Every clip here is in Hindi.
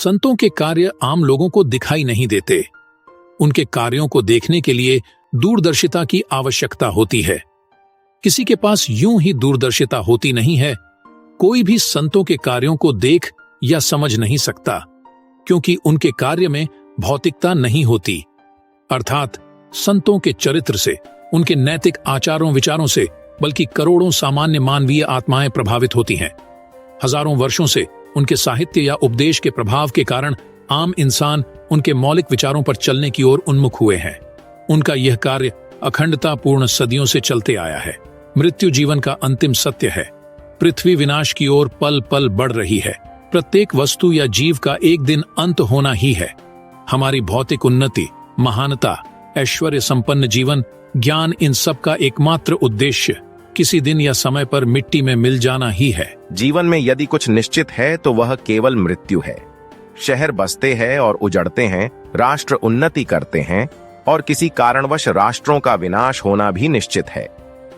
संतों के कार्य आम लोगों को दिखाई नहीं देते। उनके कार्यों को देखने के लिए दूरदर्शिता की आवश्यकता होती है। किसी के पास यूं ही दूरदर्शिता होती नहीं है। कोई भी संतों के कार्यों को देख या समझ नहीं सकता, क्योंकि उनके कार्य में भौतिकता नहीं होती। अर्थात संतों के चरित्र से, उनके नैतिक आचारों विचारों से बल्कि करोड़ों सामान्य मानवीय आत्माएं प्रभावित होती हैं। हजारों वर्षों से उनके साहित्य या उपदेश के प्रभाव के कारण आम इंसान उनके मौलिक विचारों पर चलने की ओर उन्मुख हुए हैं। उनका यह कार्य अखंडतापूर्ण सदियों से चलते आया है। मृत्यु जीवन का अंतिम सत्य है। पृथ्वी विनाश की ओर पल पल बढ़ रही है। प्रत्येक वस्तु या जीव का एक दिन अंत होना ही है। हमारी भौतिक उन्नति, महानता, ऐश्वर्य संपन्न जीवन, ज्ञान, इन सब का एकमात्र उद्देश्य किसी दिन या समय पर मिट्टी में मिल जाना ही है। जीवन में यदि कुछ निश्चित है तो वह केवल मृत्यु है। शहर बसते हैं और उजड़ते हैं, राष्ट्र उन्नति करते हैं और किसी कारणवश राष्ट्रों का विनाश होना भी निश्चित है।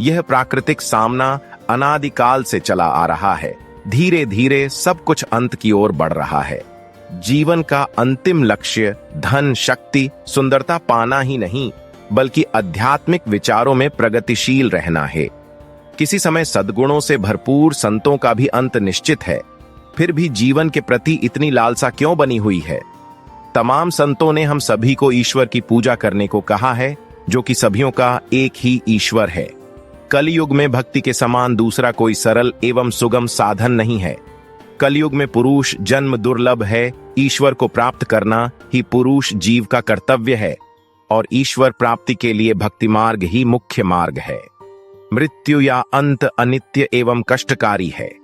यह प्राकृतिक सामना अनादिकाल से चला आ रहा है। धीरे धीरे सब कुछ अंत की ओर बढ़ रहा है। जीवन का अंतिम लक्ष्य धन, शक्ति, सुंदरता पाना ही नहीं, बल्कि आध्यात्मिक विचारों में प्रगतिशील रहना है। किसी समय सद्गुणों से भरपूर संतों का भी अंत निश्चित है। फिर भी जीवन के प्रति इतनी लालसा क्यों बनी हुई है? तमाम संतों ने हम सभी को ईश्वर की पूजा करने को कहा है, जो कि सभियों का एक ही ईश्वर है। कलयुग में भक्ति के समान दूसरा कोई सरल एवं सुगम साधन नहीं है। कलयुग में पुरुष जन्म दुर्लभ है। ईश्वर को प्राप्त करना ही पुरुष जीव का कर्तव्य है और ईश्वर प्राप्ति के लिए भक्ति मार्ग ही मुख्य मार्ग है। मृत्यु या अंत अनित्य एवं कष्टकारी है।